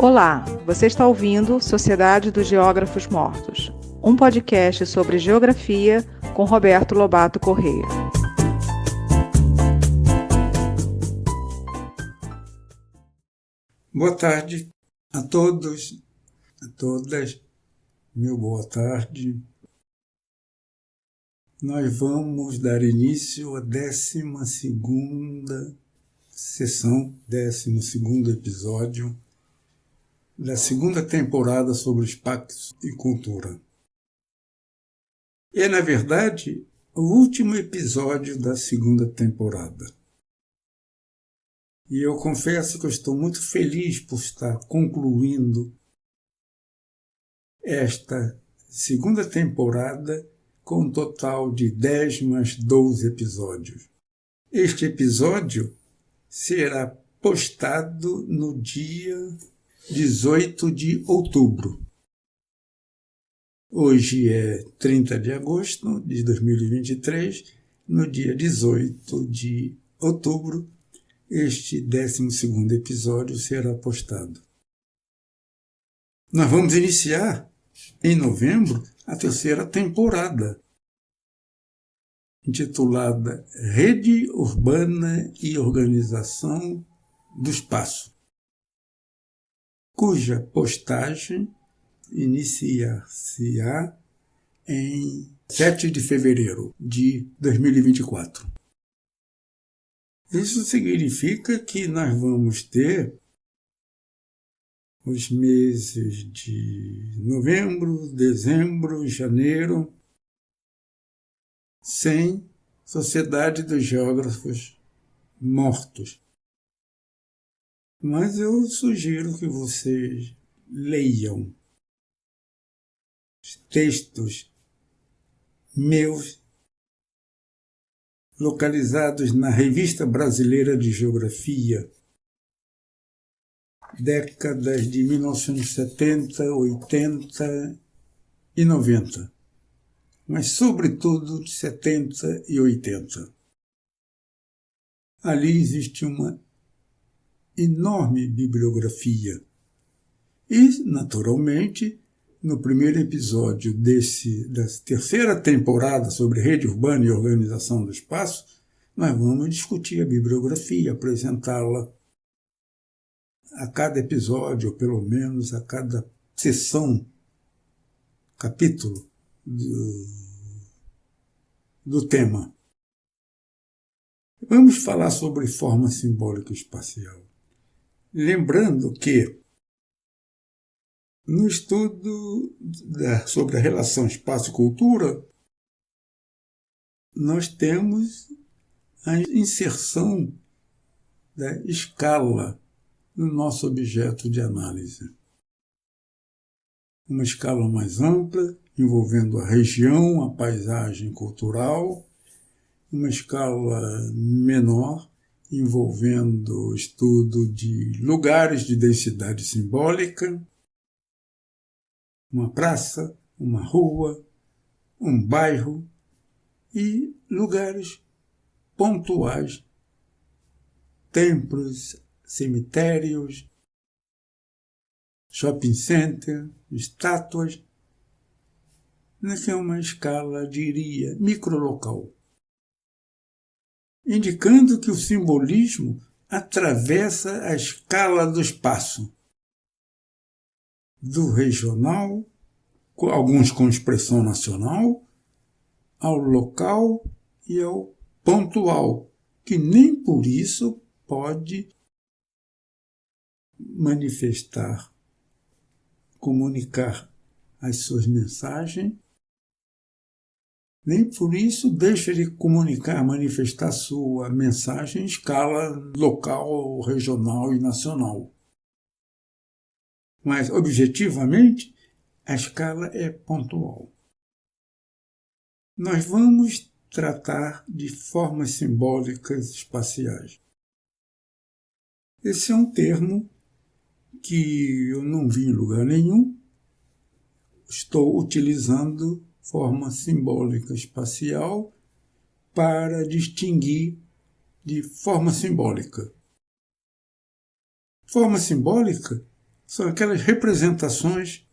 Olá, você está ouvindo Sociedade dos Geógrafos Mortos, um podcast sobre geografia com Roberto Lobato Corrêa. Boa tarde a todos, a todas, meu boa tarde. Nós vamos dar início à 12ª sessão, 12º episódio da segunda temporada sobre espaço e cultura. É, na verdade, o último episódio da segunda temporada. E eu confesso que eu estou muito feliz por estar concluindo esta segunda temporada com um total de 10 mais 12 episódios. Este episódio será postado no dia 18 de outubro. Hoje é 30 de agosto de 2023. No dia 18 de outubro, este 12º episódio será postado. Nós vamos iniciar, em novembro, a terceira temporada, intitulada Rede Urbana e Organização do Espaço, cuja postagem iniciar-se-á em 7 de fevereiro de 2024. Isso significa que nós vamos ter os meses de novembro, dezembro, janeiro, sem Sociedade dos Geógrafos Mortos. Mas eu sugiro que vocês leiam textos meus localizados na Revista Brasileira de Geografia, décadas de 1970, 80 e 90, mas sobretudo de 70 e 80. Ali existe uma enorme bibliografia e, naturalmente, no primeiro episódio da terceira temporada sobre rede urbana e organização do espaço, nós vamos discutir a bibliografia, apresentá-la a cada episódio, ou pelo menos a cada sessão, capítulo do tema. Vamos falar sobre forma simbólica espacial. Lembrando que, no estudo sobre a relação espaço-cultura, nós temos a inserção da escala no nosso objeto de análise. Uma escala mais ampla, envolvendo a região, a paisagem cultural, uma escala menor, envolvendo o estudo de lugares de densidade simbólica, uma praça, uma rua, um bairro e lugares pontuais, templos, cemitérios, shopping center, estátuas, nessa é uma escala, diria, microlocal, indicando que o simbolismo atravessa a escala do espaço, do regional, alguns com expressão nacional, ao local e ao pontual, que nem por isso pode manifestar, comunicar as suas mensagens, nem por isso deixa de comunicar, manifestar sua mensagem em escala local, regional e nacional. Mas, objetivamente, a escala é pontual. Nós vamos tratar de formas simbólicas espaciais. Esse é um termo que eu não vi em lugar nenhum. Estou utilizando forma simbólica espacial para distinguir de forma simbólica. Forma simbólica são aquelas representações,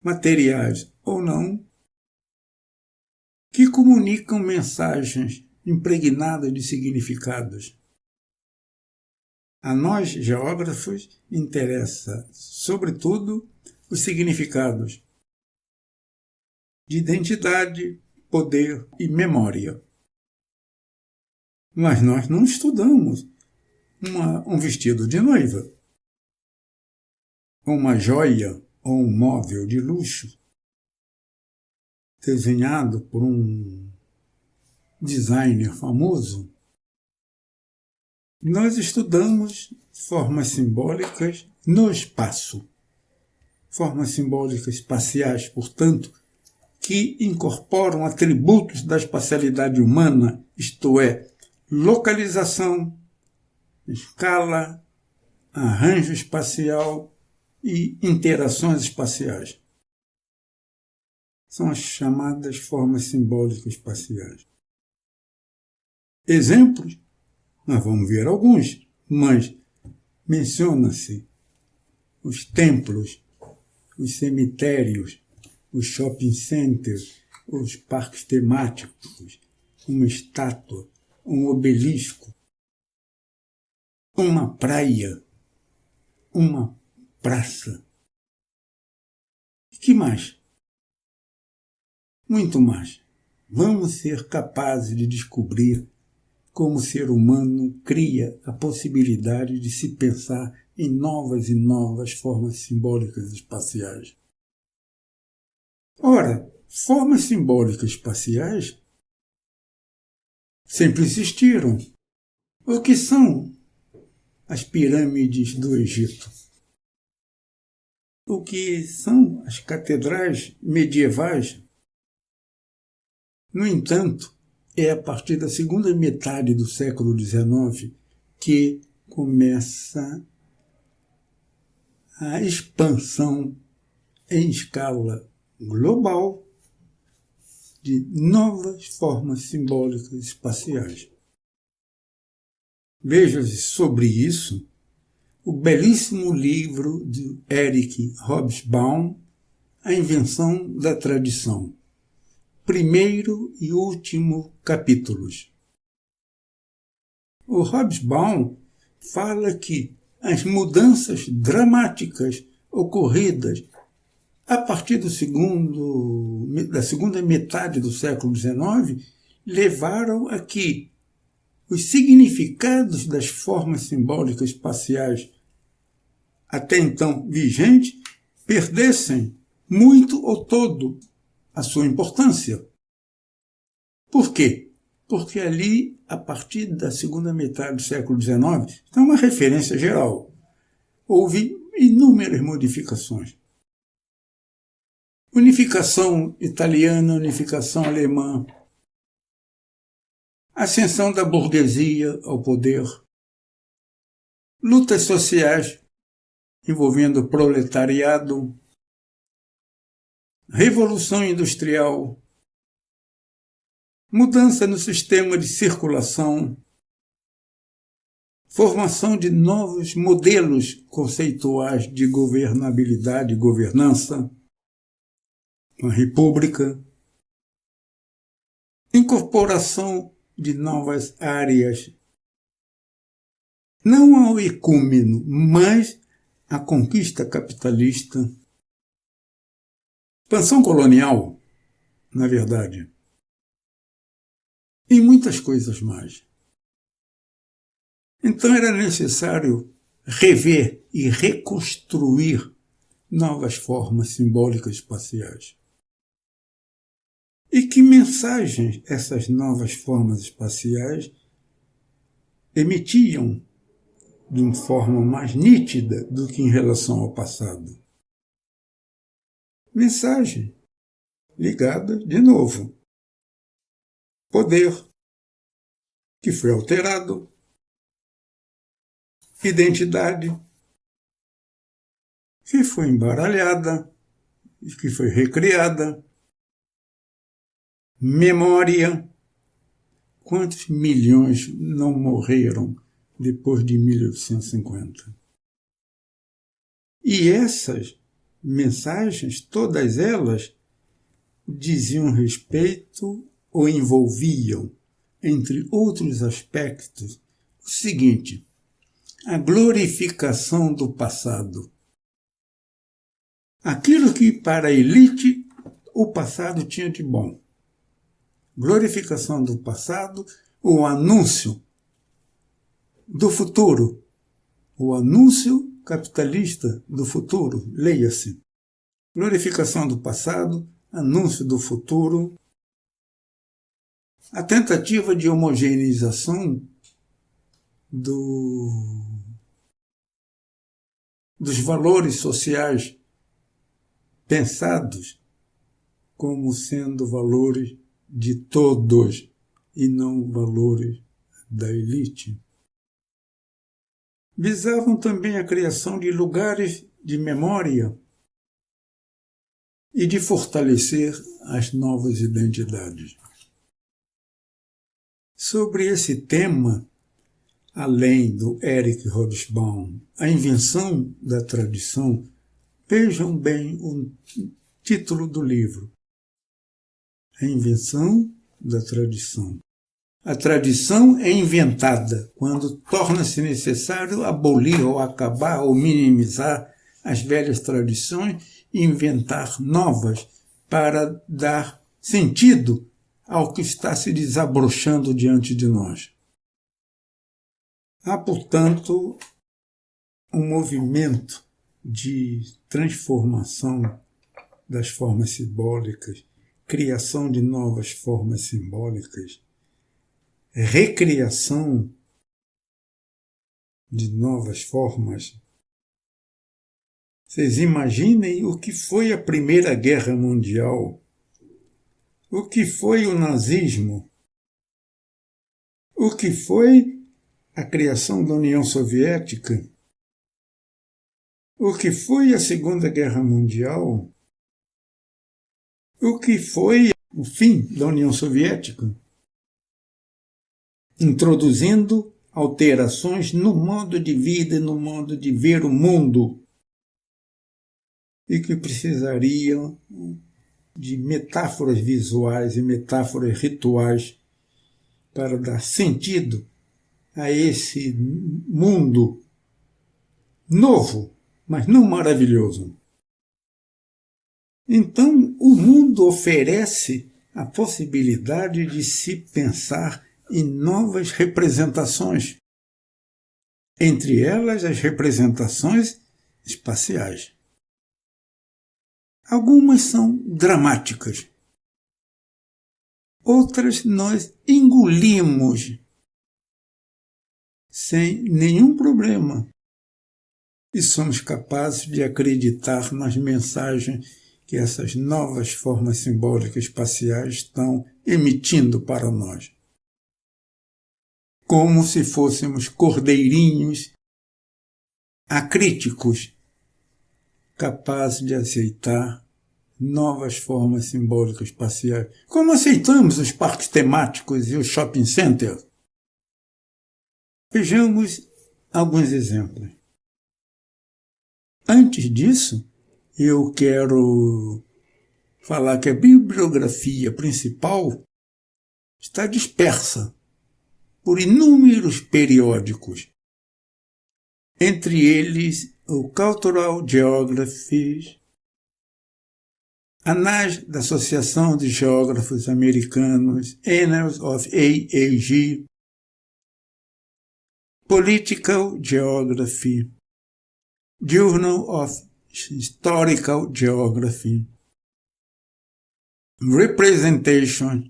materiais ou não, que comunicam mensagens impregnadas de significados. A nós, geógrafos, interessa, sobretudo, os significados de identidade, poder e memória. Mas nós não estudamos um vestido de noiva, uma joia ou um móvel de luxo desenhado por um designer famoso. Nós estudamos formas simbólicas no espaço. Formas simbólicas espaciais, portanto, que incorporam atributos da espacialidade humana, isto é, localização, escala, arranjo espacial e interações espaciais. São as chamadas formas simbólicas espaciais. Exemplos? Nós vamos ver alguns, mas menciona-se os templos, os cemitérios, os shopping centers, os parques temáticos, uma estátua, um obelisco, uma praia, uma praça. E que mais? Muito mais. Vamos ser capazes de descobrir como o ser humano cria a possibilidade de se pensar em novas e novas formas simbólicas espaciais. Ora, formas simbólicas espaciais sempre existiram. O que são as pirâmides do Egito? O que são as catedrais medievais? No entanto, é a partir da segunda metade do século XIX que começa a expansão em escala global de novas formas simbólicas espaciais. Veja-se sobre isso o belíssimo livro de Eric Hobsbawm, A Invenção da Tradição. Primeiro e último capítulos. O Hobsbawm fala que as mudanças dramáticas ocorridas a partir da segunda metade do século XIX levaram a que os significados das formas simbólicas espaciais até então vigentes perdessem muito ou todo a sua importância. Por quê? Porque ali, a partir da segunda metade do século XIX, é uma referência geral. Houve inúmeras modificações. Unificação italiana, unificação alemã, ascensão da burguesia ao poder, lutas sociais envolvendo o proletariado, Revolução Industrial, mudança no sistema de circulação, formação de novos modelos conceituais de governabilidade e governança, uma república, incorporação de novas áreas, não ao ecúmeno, mas à conquista capitalista, expansão colonial, na verdade, e muitas coisas mais. Então era necessário rever e reconstruir novas formas simbólicas espaciais. E que mensagens essas novas formas espaciais emitiam de uma forma mais nítida do que em relação ao passado? Mensagem ligada, de novo, poder, que foi alterado, identidade, que foi embaralhada, que foi recriada, memória. Quantos milhões não morreram depois de 1850? E essas mensagens, todas elas, diziam respeito ou envolviam, entre outros aspectos, o seguinte: a glorificação do passado. Aquilo que para a elite o passado tinha de bom. Glorificação do passado, o anúncio do futuro, o anúncio capitalista do futuro, leia-se. Glorificação do passado, anúncio do futuro, a tentativa de homogeneização dos valores sociais pensados como sendo valores de todos e não valores da elite. Visavam também a criação de lugares de memória e de fortalecer as novas identidades. Sobre esse tema, além do Eric Hobsbawm, a invenção da tradição, vejam bem o título do livro. A invenção da tradição. A tradição é inventada quando torna-se necessário abolir ou acabar ou minimizar as velhas tradições e inventar novas para dar sentido ao que está se desabrochando diante de nós. Há, portanto, um movimento de transformação das formas simbólicas, criação de novas formas simbólicas, recriação de novas formas. Vocês imaginem o que foi a Primeira Guerra Mundial, o que foi o nazismo, o que foi a criação da União Soviética, o que foi a Segunda Guerra Mundial, o que foi o fim da União Soviética, introduzindo alterações no modo de vida e no modo de ver o mundo, e que precisariam de metáforas visuais e metáforas rituais para dar sentido a esse mundo novo, mas não maravilhoso. Então, o mundo oferece a possibilidade de se pensar em novas representações, entre elas as representações espaciais. Algumas são dramáticas, outras nós engolimos sem nenhum problema e somos capazes de acreditar nas mensagens que essas novas formas simbólicas espaciais estão emitindo para nós. Como se fôssemos cordeirinhos acríticos, capazes de aceitar novas formas simbólicas espaciais. Como aceitamos os parques temáticos e os shopping centers? Vejamos alguns exemplos. Antes disso, eu quero falar que a bibliografia principal está dispersa por inúmeros periódicos, entre eles o Cultural Geography, Anais da Associação de Geógrafos Americanos, Annals of AAG, Political Geography, Journal of Historical Geography, Representation.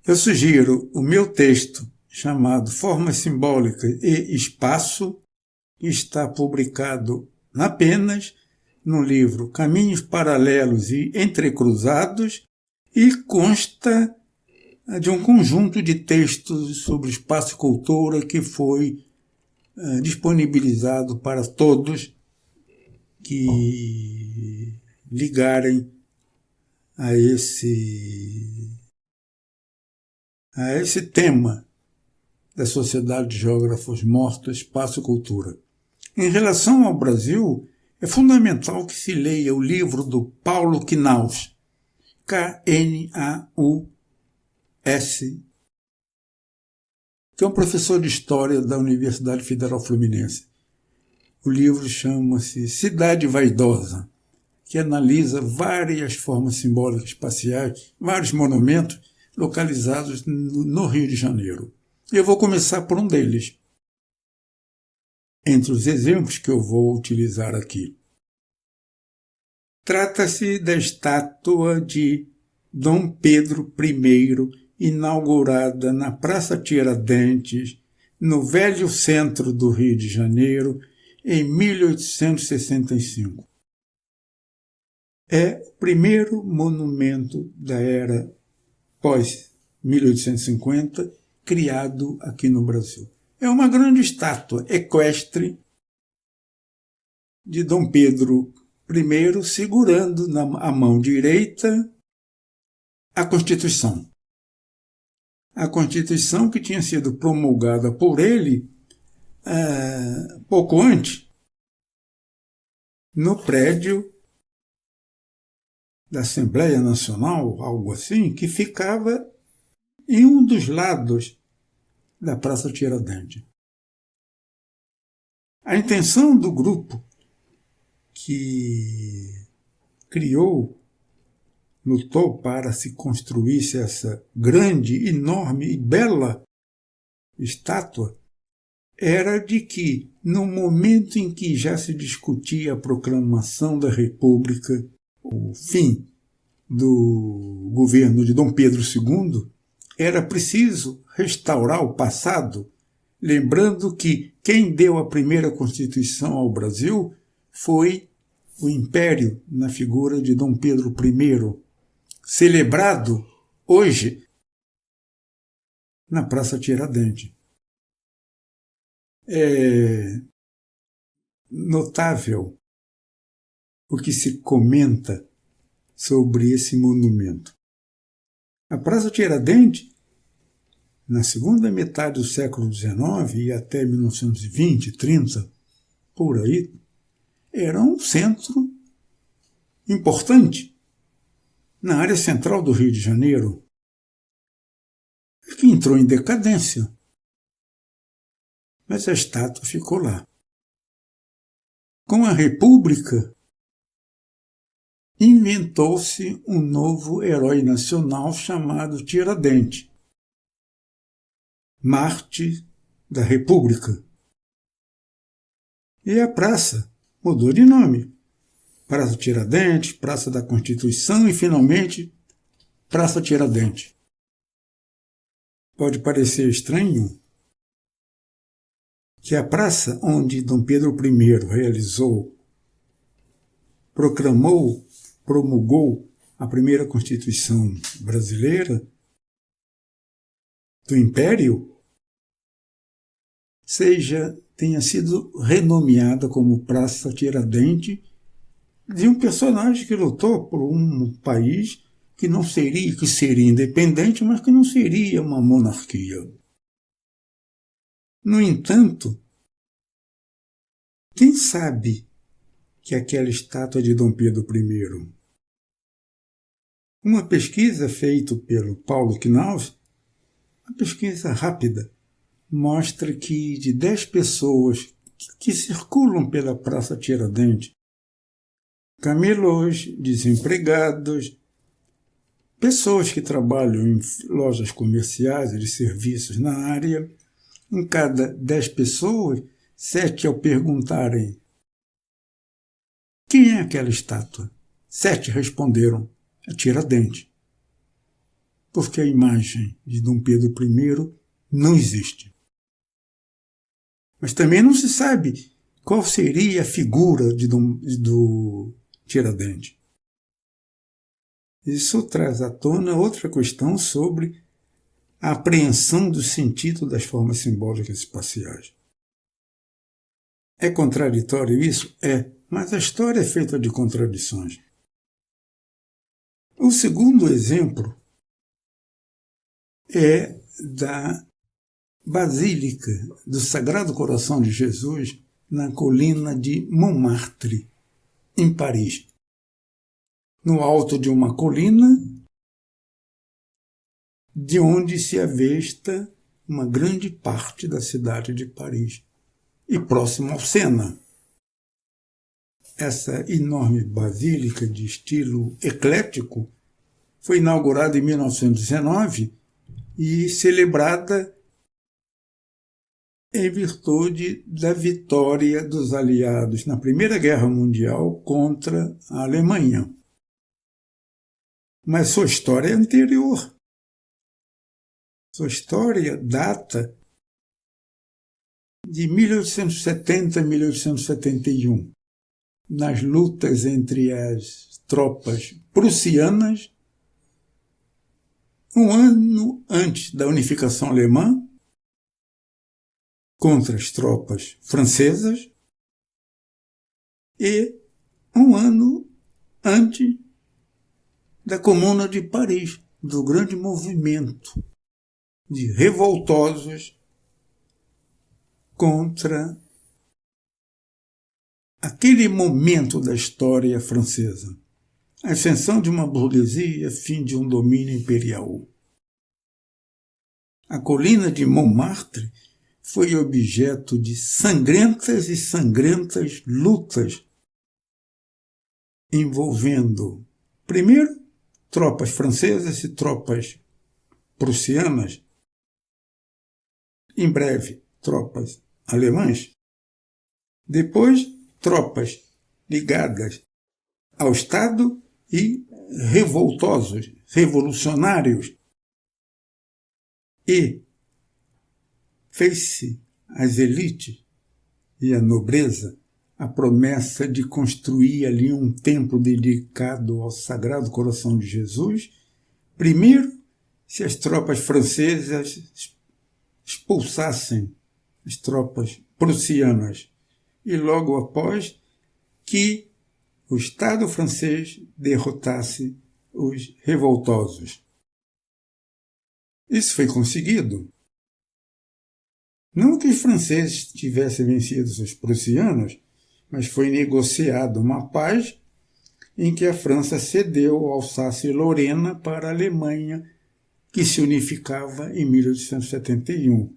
Eu sugiro o meu texto chamado Formas Simbólicas e Espaço, que está publicado apenas no livro Caminhos Paralelos e Entrecruzados e consta de um conjunto de textos sobre espaço e cultura que foi disponibilizado para todos que ligarem a esse tema da Sociedade de Geógrafos Mortos, Espaço e Cultura. Em relação ao Brasil, é fundamental que se leia o livro do Paulo Knaus, K-N-A-U-S, que é um professor de História da Universidade Federal Fluminense. O livro chama-se Cidade Vaidosa, que analisa várias formas simbólicas espaciais, vários monumentos localizados no Rio de Janeiro. Eu vou começar por um deles, entre os exemplos que eu vou utilizar aqui. Trata-se da estátua de Dom Pedro I, inaugurada na Praça Tiradentes, no velho centro do Rio de Janeiro, em 1865. É o primeiro monumento da era pós-1850 criado aqui no Brasil. É uma grande estátua equestre de Dom Pedro I segurando na mão direita a Constituição. A Constituição que tinha sido promulgada por ele pouco antes, no prédio da Assembleia Nacional, algo assim, que ficava em um dos lados da Praça Tiradentes. A intenção do grupo que lutou para se construísse essa grande, enorme e bela estátua, era de que, no momento em que já se discutia a proclamação da República, o fim do governo de Dom Pedro II, era preciso restaurar o passado, lembrando que quem deu a primeira Constituição ao Brasil foi o Império, na figura de Dom Pedro I, celebrado hoje na Praça Tiradentes. É notável o que se comenta sobre esse monumento. A Praça Tiradentes, na segunda metade do século XIX e até 1920, 30, por aí, era um centro importante na área central do Rio de Janeiro, que entrou em decadência. Mas a estátua ficou lá. Com a República, inventou-se um novo herói nacional chamado Tiradentes, Marte da República. E a praça mudou de nome. Praça Tiradentes, Praça da Constituição e, finalmente, Praça Tiradentes. Pode parecer estranho que a praça onde Dom Pedro I promulgou a primeira Constituição brasileira do Império, tenha sido renomeada como Praça Tiradentes de um personagem que lutou por um país que seria independente, mas que não seria uma monarquia. No entanto, quem sabe que aquela estátua é de Dom Pedro I? Uma pesquisa feita pelo Paulo Knaus, uma pesquisa rápida, mostra que de 10 pessoas que circulam pela Praça Tiradentes, camelôs, desempregados, pessoas que trabalham em lojas comerciais e de serviços na área, em cada 10 pessoas, 7 ao perguntarem quem é aquela estátua, 7 responderam, é Tiradentes, porque a imagem de Dom Pedro I não existe. Mas também não se sabe qual seria a figura do Tiradentes. Isso traz à tona outra questão sobre a apreensão do sentido das formas simbólicas espaciais. É contraditório isso? É, mas a história é feita de contradições. O segundo exemplo é da Basílica do Sagrado Coração de Jesus, na colina de Montmartre, em Paris. No alto de uma colina, de onde se avista uma grande parte da cidade de Paris, e próximo ao Sena. Essa enorme basílica de estilo eclético foi inaugurada em 1919 e celebrada em virtude da vitória dos aliados na Primeira Guerra Mundial contra a Alemanha. Mas sua história é anterior. Sua história data de 1870 a 1871, nas lutas entre as tropas prussianas, um ano antes da unificação alemã, contra as tropas francesas, e um ano antes da Comuna de Paris, do grande movimento de revoltosos contra aquele momento da história francesa, a ascensão de uma burguesia, fim de um domínio imperial. A colina de Montmartre foi objeto de sangrentas e sangrentas lutas envolvendo, primeiro, tropas francesas e tropas prussianas, em breve, tropas alemãs, depois, tropas ligadas ao Estado e revoltosos, revolucionários, e fez-se às elites e à nobreza a promessa de construir ali um templo dedicado ao Sagrado Coração de Jesus, primeiro, se as tropas francesas expulsassem as tropas prussianas, e logo após que o Estado francês derrotasse os revoltosos. Isso foi conseguido. Não que os franceses tivessem vencido os prussianos, mas foi negociada uma paz em que a França cedeu Alsácia e Lorena para a Alemanha, que se unificava em 1871.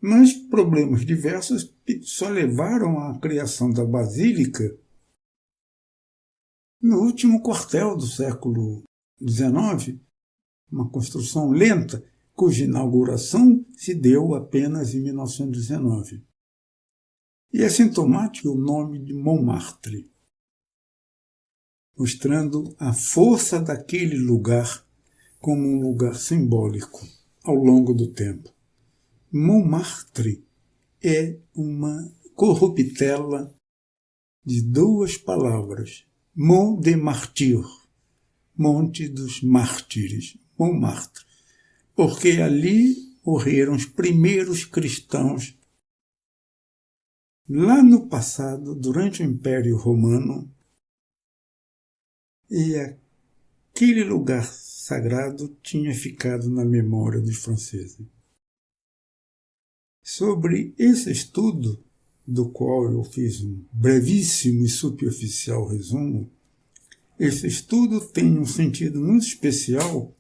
Mas problemas diversos só levaram à criação da Basílica no último quartel do século XIX, uma construção lenta, cuja inauguração se deu apenas em 1919. E é sintomático o nome de Montmartre, mostrando a força daquele lugar como um lugar simbólico ao longo do tempo. Montmartre é uma corruptela de duas palavras, Mont des Martyrs, Monte dos Mártires, Montmartre, porque ali morreram os primeiros cristãos lá no passado, durante o Império Romano, e aquele lugar sagrado tinha ficado na memória dos franceses. Sobre esse estudo, do qual eu fiz um brevíssimo e superficial resumo, esse estudo tem um sentido muito especial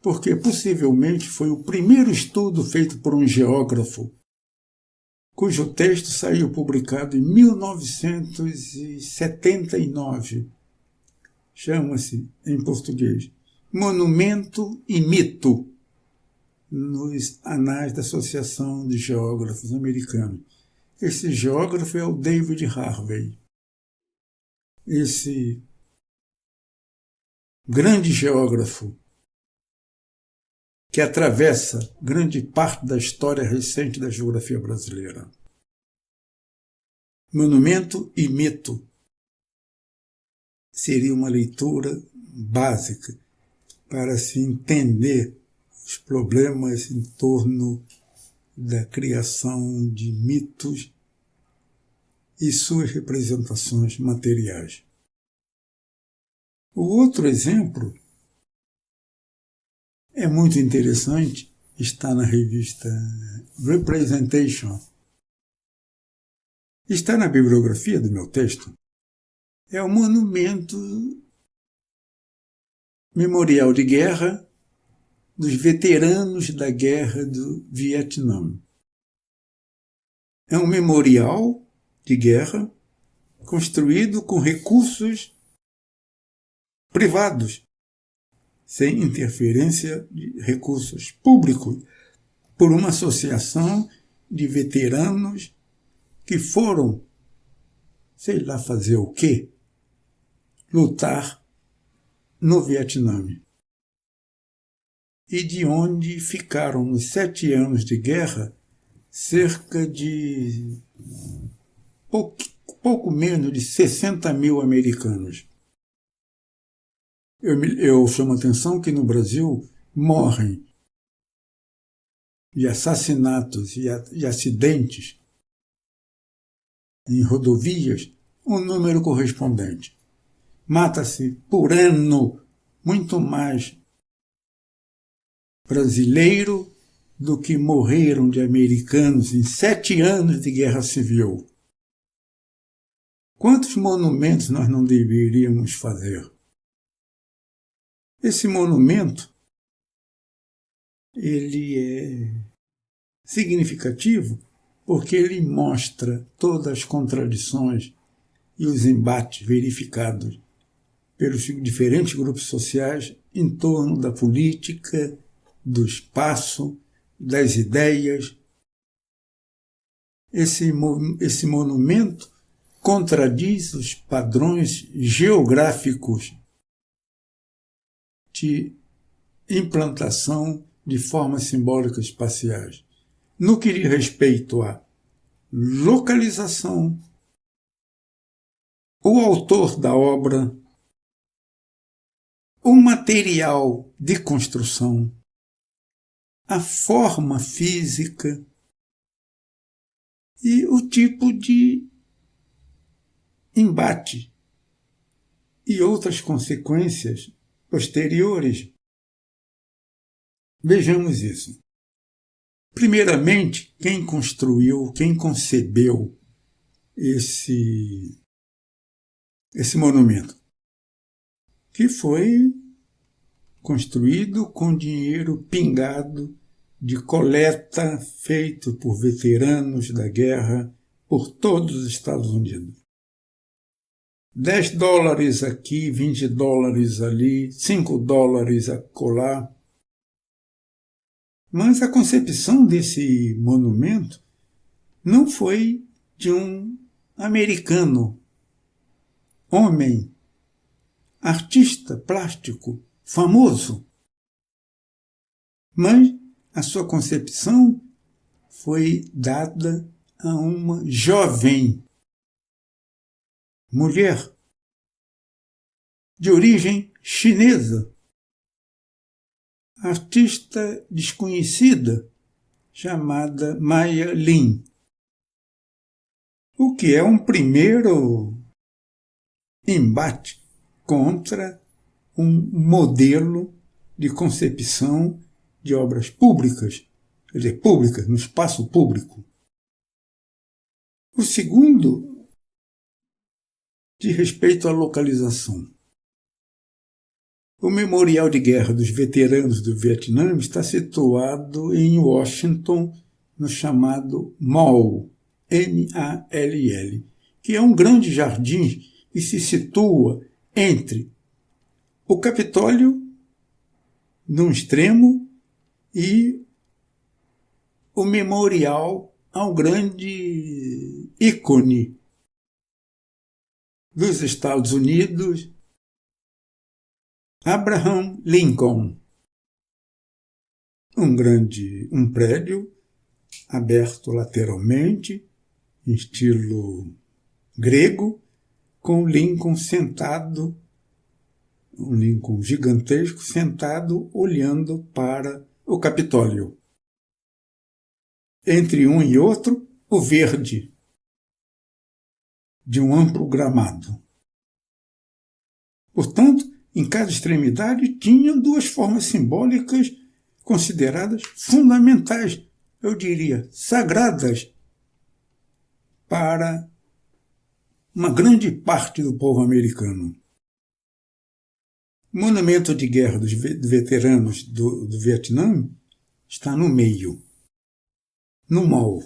porque possivelmente foi o primeiro estudo feito por um geógrafo, cujo texto saiu publicado em 1979. Chama-se, em português, Monumento e Mito, nos anais da Associação de Geógrafos Americanos. Esse geógrafo é o David Harvey. Esse grande geógrafo que atravessa grande parte da história recente da geografia brasileira. Monumento e Mito seria uma leitura básica para se entender os problemas em torno da criação de mitos e suas representações materiais. O outro exemplo é muito interessante, está na revista Representation, está na bibliografia do meu texto, é o monumento memorial de guerra dos veteranos da Guerra do Vietnã. É um memorial de guerra construído com recursos privados, sem interferência de recursos públicos, por uma associação de veteranos que foram, sei lá fazer o quê, lutar no Vietnã. E de onde ficaram, nos 7 anos de guerra, cerca de pouco menos de 60 mil americanos. Eu chamo a atenção que no Brasil morrem de assassinatos e acidentes em rodovias um número correspondente. Mata-se por ano muito mais brasileiro do que morreram de americanos em 7 anos de guerra civil. Quantos monumentos nós não deveríamos fazer? Esse monumento, ele é significativo porque ele mostra todas as contradições e os embates verificados pelos diferentes grupos sociais em torno da política, do espaço, das ideias. Esse monumento contradiz os padrões geográficos de implantação de formas simbólicas espaciais. No que diz respeito à localização, o autor da obra, o material de construção, a forma física e o tipo de embate e outras consequências posteriores. Vejamos isso. Primeiramente, quem construiu, quem concebeu esse monumento, que foi construído com dinheiro pingado de coleta feito por veteranos da guerra por todos os Estados Unidos. $10 aqui, $20 ali, $5 acolá. Mas a concepção desse monumento não foi de um americano, homem, artista plástico, famoso. Mas a sua concepção foi dada a uma jovem mulher de origem chinesa, artista desconhecida, chamada Maya Lin, o que é um primeiro embate contra um modelo de concepção de obras públicas, quer dizer, públicas, no espaço público. O segundo, de respeito à localização. O Memorial de Guerra dos Veteranos do Vietnã está situado em Washington, no chamado Mall, M-A-L-L, que é um grande jardim que se situa entre o Capitólio, num extremo, e o memorial ao grande ícone dos Estados Unidos, Abraham Lincoln. Um prédio aberto lateralmente, em estilo grego, com Lincoln sentado, um Lincoln gigantesco sentado olhando para o Capitólio. Entre um e outro, o verde de um amplo gramado. Portanto, em cada extremidade tinham 2 formas simbólicas consideradas fundamentais, eu diria, sagradas, para uma grande parte do povo americano. O monumento de guerra dos veteranos do Vietnã está no meio, no mall.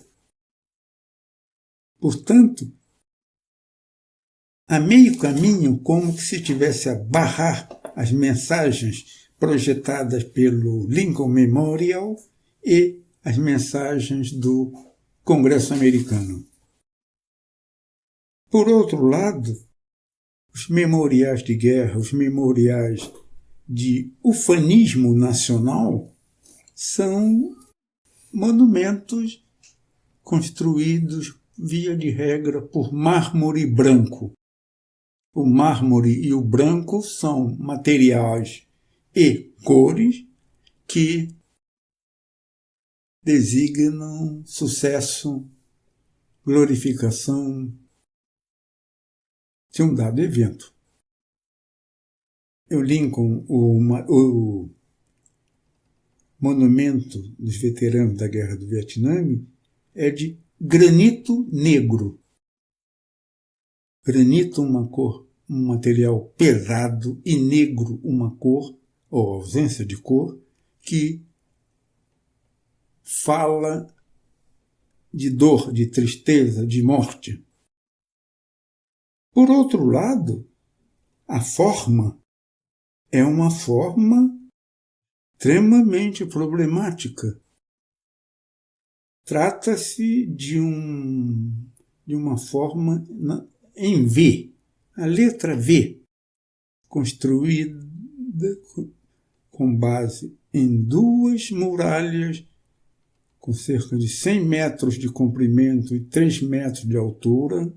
Portanto, a meio caminho, como que se tivesse a barrar as mensagens projetadas pelo Lincoln Memorial e as mensagens do Congresso americano. Por outro lado, os memoriais de guerra, os memoriais de ufanismo nacional, são monumentos construídos, via de regra, por mármore branco. O mármore e o branco são materiais e cores que designam sucesso, glorificação de um dado evento. O Lincoln, o monumento dos veteranos da Guerra do Vietnã, é de granito negro. Granito, uma cor, um material pesado, e negro, uma cor, ou ausência de cor, que fala de dor, de tristeza, de morte. Por outro lado, a forma é uma forma extremamente problemática. Trata-se de uma forma em V, a letra V, construída com base em duas muralhas com cerca de 100 metros de comprimento e 3 metros de altura,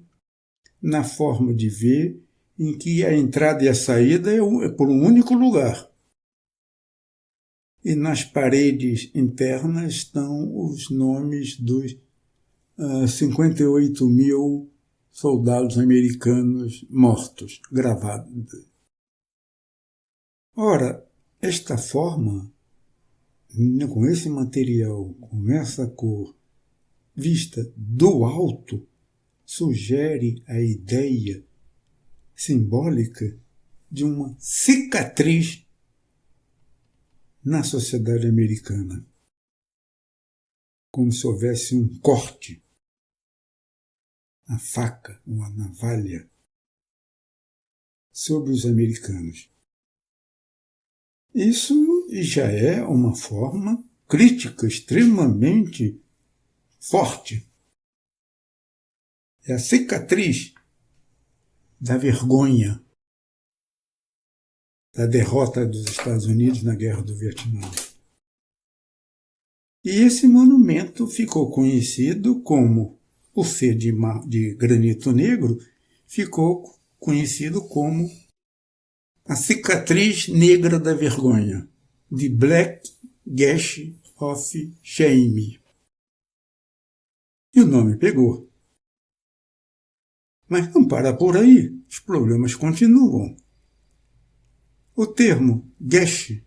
na forma de V, em que a entrada e a saída é por um único lugar. E nas paredes internas estão os nomes dos 58 mil soldados americanos mortos, gravados. Ora, esta forma, com esse material, com essa cor, vista do alto, sugere a ideia simbólica de uma cicatriz na sociedade americana, como se houvesse um corte, a faca ou a navalha, sobre os americanos. Isso já é uma forma crítica extremamente forte. É a cicatriz da vergonha da derrota dos Estados Unidos na Guerra do Vietnã. E esse monumento ficou conhecido como, por ser de granito negro, ficou conhecido como a cicatriz negra da vergonha, The Black Gash of Shame. E o nome pegou. Mas não para por aí, os problemas continuam. O termo gash,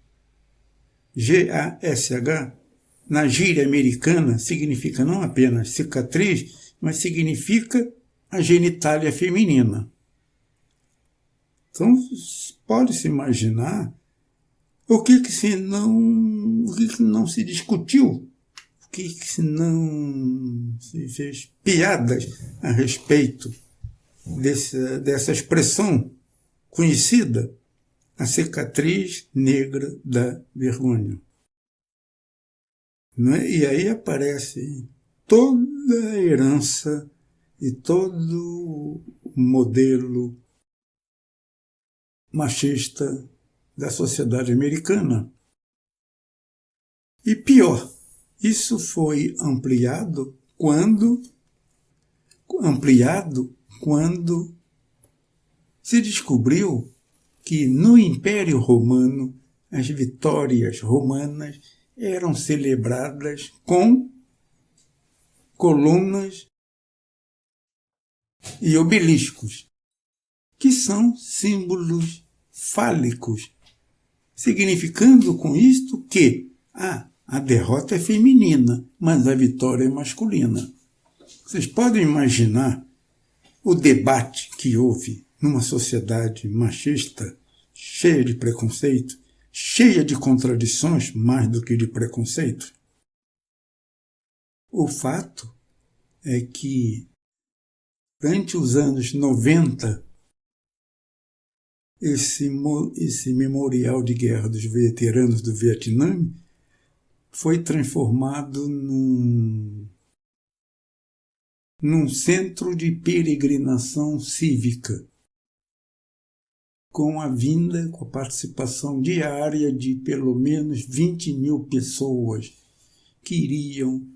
G-A-S-H, na gíria americana significa não apenas cicatriz, mas significa a genitália feminina. Então, pode-se imaginar o que não se discutiu, o que não se fez piadas a respeito dessa expressão conhecida, a cicatriz negra da vergonha. Não é? E aí aparece toda a herança e todo o modelo machista da sociedade americana. E pior, isso foi ampliado quando se descobriu que no Império Romano as vitórias romanas eram celebradas com colunas e obeliscos, que são símbolos fálicos, significando com isto que a derrota é feminina, mas a vitória é masculina. Vocês podem imaginar o debate que houve numa sociedade machista, cheia de preconceito, cheia de contradições mais do que de preconceito? O fato é que, durante os anos 90, esse memorial de guerra dos veteranos do Vietnã foi transformado num centro de peregrinação cívica, com a participação diária de pelo menos 20 mil pessoas que iriam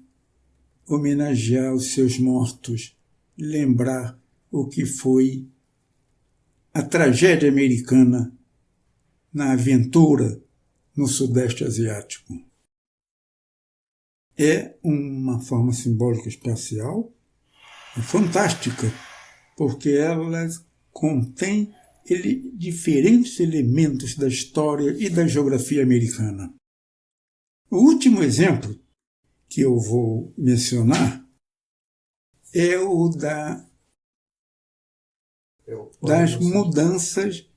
homenagear os seus mortos, lembrar o que foi a tragédia americana na aventura no Sudeste Asiático. É uma forma simbólica especial, fantástica, porque ela contém diferentes elementos da história e da geografia americana. O último exemplo que eu vou mencionar é o das mudanças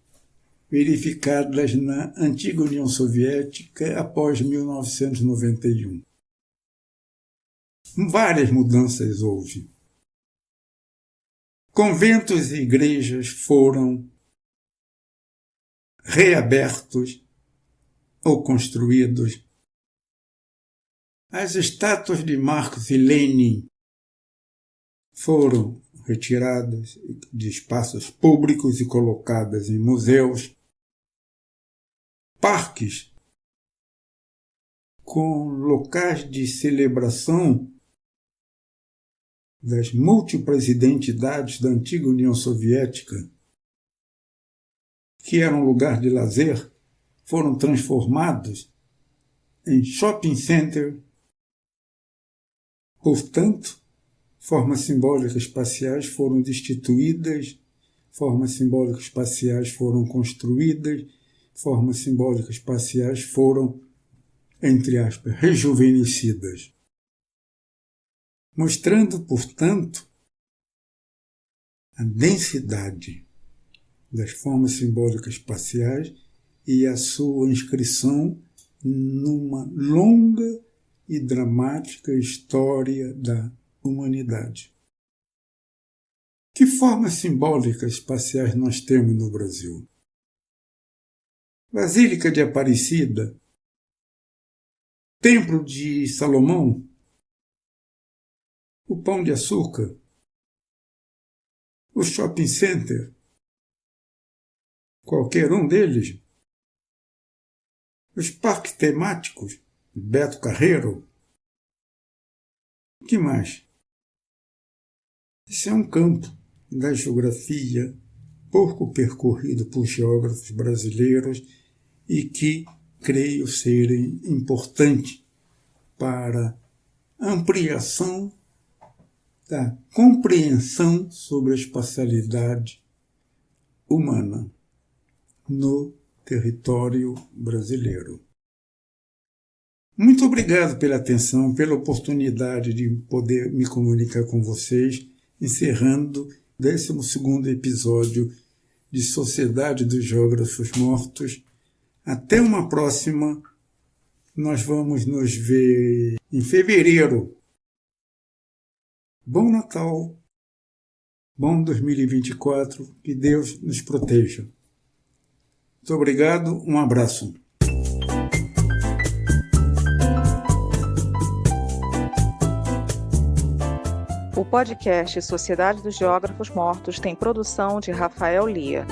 verificadas na antiga União Soviética após 1991. Várias mudanças houve. Conventos e igrejas foram reabertos ou construídos. As estátuas de Marx e Lenin foram retiradas de espaços públicos e colocadas em museus. Parques com locais de celebração das múltiplas identidades da antiga União Soviética, que eram lugar de lazer, foram transformados em shopping center. Portanto, formas simbólicas espaciais foram destituídas, formas simbólicas espaciais foram construídas, formas simbólicas espaciais foram, entre aspas, rejuvenescidas. Mostrando, portanto, a densidade das formas simbólicas espaciais e a sua inscrição numa longa e dramática história da humanidade. Que formas simbólicas espaciais nós temos no Brasil? Basílica de Aparecida, Templo de Salomão, o Pão de Açúcar, o Shopping Center, qualquer um deles, os parques temáticos, Beto Carreiro, o que mais? Esse é um campo da geografia pouco percorrido por geógrafos brasileiros e que creio serem importantes para a ampliação da compreensão sobre a espacialidade humana no território brasileiro. Muito obrigado pela atenção, pela oportunidade de poder me comunicar com vocês, encerrando o 12º episódio de Sociedade dos Geógrafos Mortos. Até uma próxima. Nós vamos nos ver em fevereiro. Bom Natal, bom 2024, que Deus nos proteja. Muito obrigado, um abraço. O podcast Sociedade dos Geógrafos Mortos tem produção de Rafael Lia.